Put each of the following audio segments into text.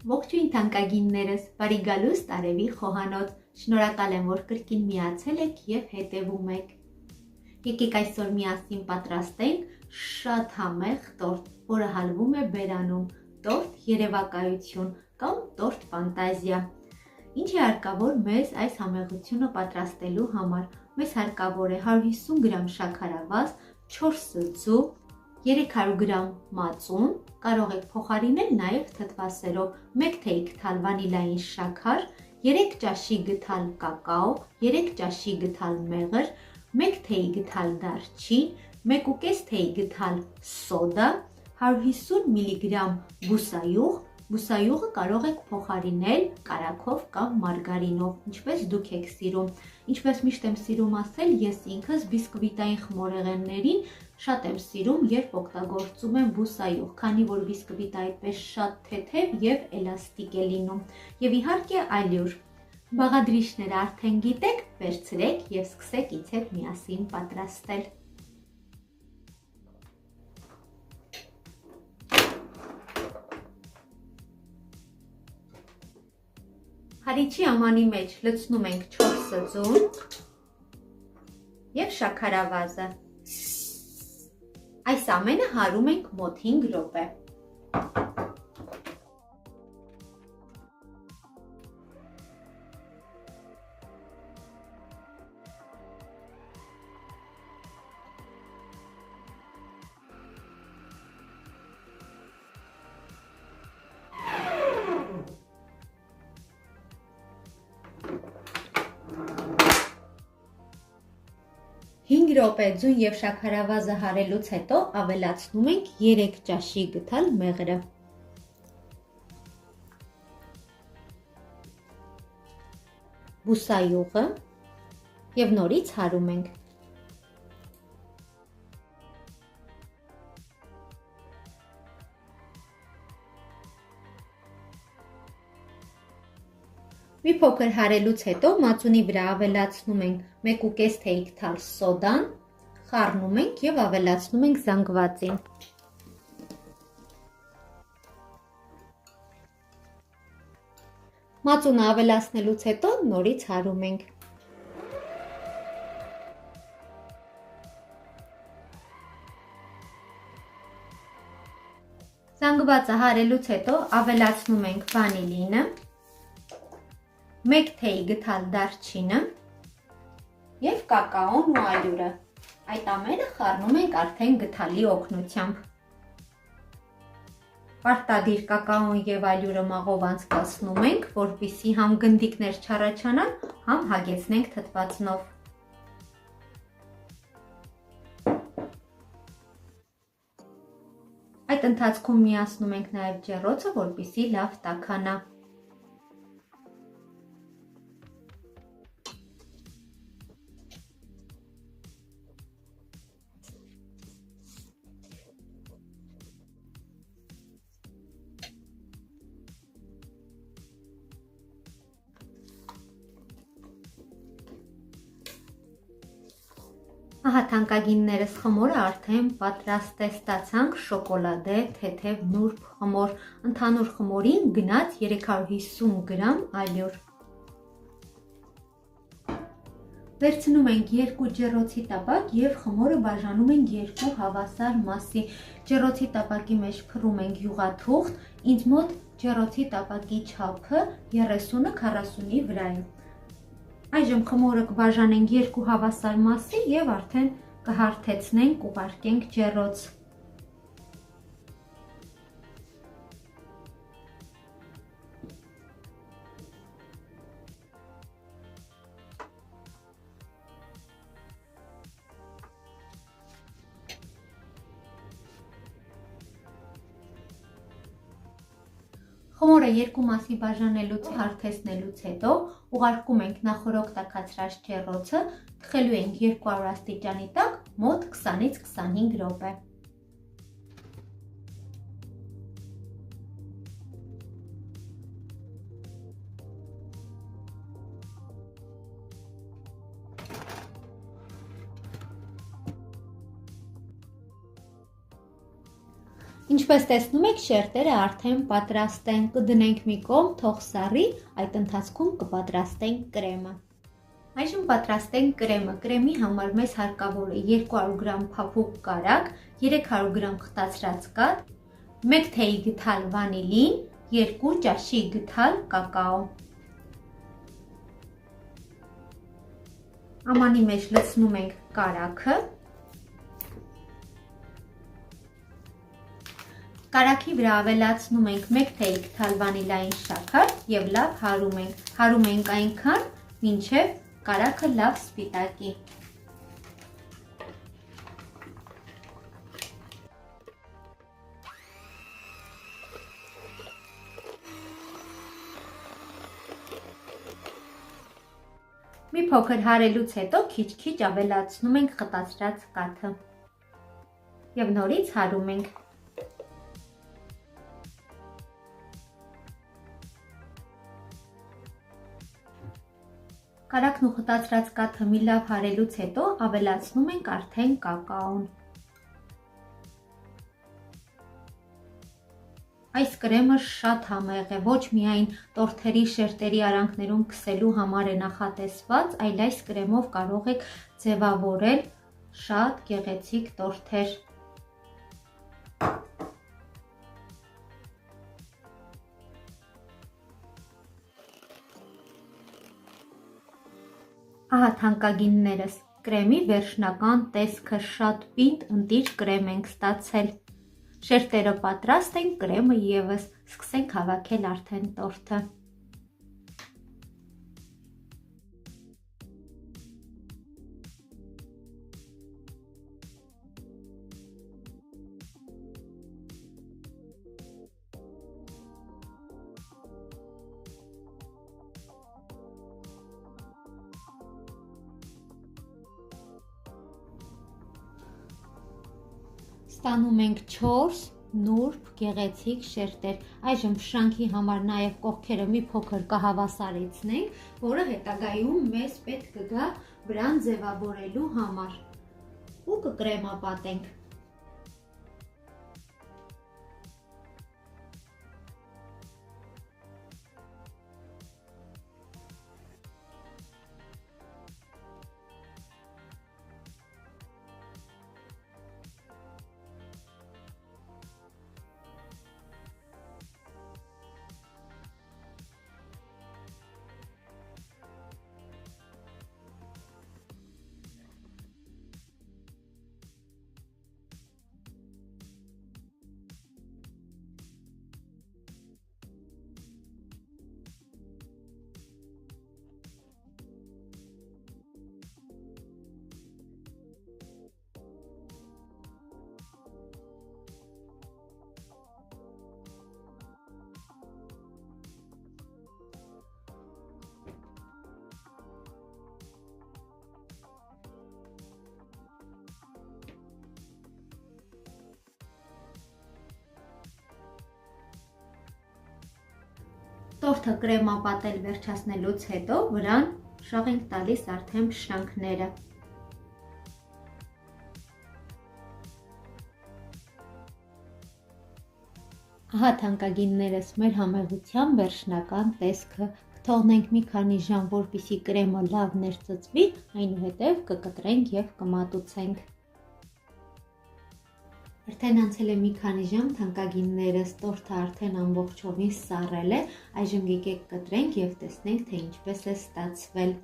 Ողջույն թանկագիններս, բարի գալուստ Արևի խոհանոց, շնորհակալ եմ, որ կրկին միացել եք և հետևում եք։ Եկեք այսօր միասին պատրաստենք շատ համեղ տորտ, որը հալվում է բերանում, տորտ երևակայություն կամ տորտ ֆանտազիա։ Ինչ է հարկավոր մեզ այս համեղությունը պատրաստելու համար։ Մեզ հարկավոր է 150 գրամ շաքարավազ, 4 սուձու, 300 գրամ մածուն, կարող եք փոխարինել նաև թթվասերով, 1 թեյ գթալ վանիլային շաքար, 3 ճաշի գթալ կակաո, 3 ճաշի գթալ մեղր, 1 թեյ գթալ դարչին, 1,5 թեյ գթալ սոդա, 150 միլիգրամ բուսայուղ, բուսայուղը կարող եք փոխարինել կարագով կամ մարգարինով, ինչպես դուք եք սիրում։ Ինչպես միշտ եմ սիրում ասել, ես ինքս բիսկվիտային խմորեղեններին շատ եմ սիրում, երբ օգտագործում եմ բուսայուղ, քանի որ բիսկվիտը այդպես շատ թեթև և էլաստիկ է լինում։ Եվ իհարկե ալյուր։ Բաղադրիչները արդեն գիտեք, վերցրեք և սկսեք ինձ հետ միասին պատրաստել։ Հարիչի ամանի մեջ լցնում ենք 4 սուձուն և շաքարավազը։ Այս ամենը հարում ենք մոտ 5 րոպե։ Հինգ րոպե ձուն և շաքարավազը հարելուց հետո ավելացնում ենք 3 ճաշի գթալ մեղրը։ Բուսայուղը և նորից հարում ենք։ Մի փոքր հարելուց հետո մածունի վրա ավելացնում ենք 1,5 թեյ գթալ սոդան, խառնում ենք և ավելացնում ենք զանգվածին։ Մածունը ավելացնելուց հետո նորից հարում ենք։ Զանգվածը հարելուց հետո ավելացնում ենք վանիլինը, 1 թեյ գթալ դարչինը և կակաոն ու ալյուրը։ Այդ ամենը խառնում ենք արդեն գթալի օգնությամբ։ Պարտադիր կակաոն և ալյուրը մաղով անցկացնում ենք, որպեսզի համ գնդիկներ չառաջանան, համ հագեցնենք թթվածնով։ Այդ ընթացքում միացնում ենք նաև ջեռոցը, որպեսզի լավ տաքանա։ Ահա թանկագիններս, խմորը արդեն պատրաստ է, ստացանք շոկոլադե թեթև նուրբ խմոր, ընդհանուր խմորին գնաց 350 գրամ ալյուր։ Վերցնում ենք 2 ջեռոցի տապակ և խմորը բաժանում ենք 2 հավասար մասի։ Ջեռոցի տապակի մեջ փռում ենք յուղաթուղթ, ինձ մոտ ջեռոցի տապակի չափը 30-ը 40-ի վրա է։ Այժմ խմորը կբաժանենք 2 հավասար մասի և արդեն կհարթեցնենք, ուղարկենք ջեռոց։ Խմորը 2 մասի բաժանելուց հարթեցնելուց հետո ուղարկում ենք նախորդ տաքացրած ջեռոցը, թխելու ենք 200 աստիճանի տակ մոտ 20-ից 25 րոպե։ Ինչպես տեսնում եք, շերտերը արդեն պատրաստ են, կդնենք մի կողմ, թող սառի, այդ ընթացքում կպատրաստենք կրեմը։ Այժմ պատրաստենք կրեմը։ Կրեմի համար մեզ հարկավոր է 200 գրամ փափուկ կարագ, 300 գրամ խտացրած կաթ, 1 թեյի գթալ վանիլին, 2 ճաշի գթալ կակաո։ Ամանի մեջ լցնում ենք կարագը։ Կարագի վրա ավելացնում ենք 1 թեյի գթալ վանիլային շաքար եւ լավ հարում ենք։ Հարում ենք այնքան, մինչեւ կարագը լավ սպիտակի։ Մի փոքր հարելուց հետո քիչ-քիչ ավելացնում ենք խտացրած կաթը եւ նորից հարում ենք։ Կարագն ու խտացրած կաթը մի լավ հարելուց հետո ավելացնում ենք արդեն կակաոն։ Այս կրեմը շատ համեղ է, ոչ միայն տորթերի, շերտերի արանքներում քսելու համար է նախատեսված, այլ այս կրեմով կարող եք ձևավորել շատ գեղեցիկ տորթեր։ Ահա թանկագիններս, կրեմի վերջնական տեսքը շատ պինդ ընտիր կրեմ ենք ստացել։ Շերտերը պատրաստ են, կրեմը ևս, սկսենք հավաքել արդեն տորթը։ Ստանում ենք 4 նուրբ գեղեցիկ շերտեր։ Այժմ շրանքի համար նաև կողքերը մի փոքր կհավասարեցնենք, որը հետագայում մեզ պետք կգա վրան ձևավորելու համար ու կկրեմապատենք։ Տորթը կրեմապատել վերջացնելուց հետո վրան շաղ ենք տալիս արդեն փշրանքները։ Ահա թանկագիններս, մեր համեղության վերջնական տեսքը։ Կթողնենք մի քանի ժամ, որպեսզի կրեմը լավ ներծծվի, այնուհետև կկտրենք եւ կմատուցենք։ Արդեն անցել է մի քանի ժամ, թանկագիններս, տորթը արդեն ամբողջովին սառել է, այժմ եկեք կտրենք եւ տեսնենք, թե ինչպես է ստացվել։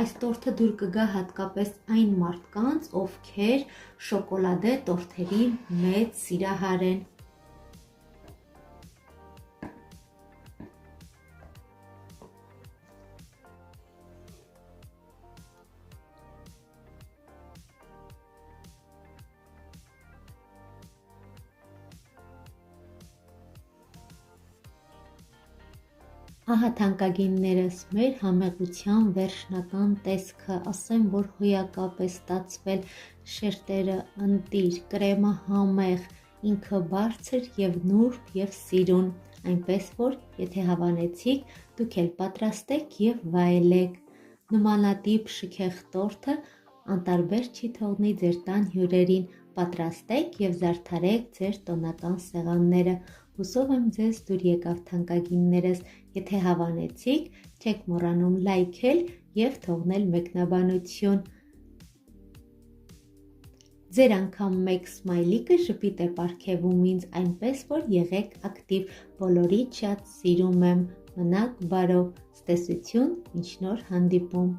Այս տորթը դուր կգա հատկապես այն մարդկանց, ովքեր շոկոլադե տորթերի մեծ սիրահար են։ Ահա թանկագիններս, մեր համեղության վերջնական տեսքը, ասեմ, որ հոյակապ է ստացվել, շերտերը ընտիր, կրեմը համեղ, ինքը բարձր եւ նուրբ եւ սիրուն, այնպես որ եթե հավանեցիք, դուք էլ պատրաստեք եւ վայելեք։ Նմանատիպ շքեղ տորթը անտարբեր չի թողնի ձեր տան հյուրերին, պատրաստեք և զարդարեք ձեր տոնական սեղանները։ Հուսով եմ ձեզ դուր եկավ թանկագիններս, եթե հավանեցիք, չեք մոռանում լայքել և թողնել մեկնաբանություն։ Ձեր անգամ մեկ սմայլիկը ժպիտ է պարգևում ինձ, այնպես որ եղեք ակտիվ, բոլորիդ շատ սիրում եմ, մնաք բարով, ցտեսություն, մինչ նոր հանդիպում։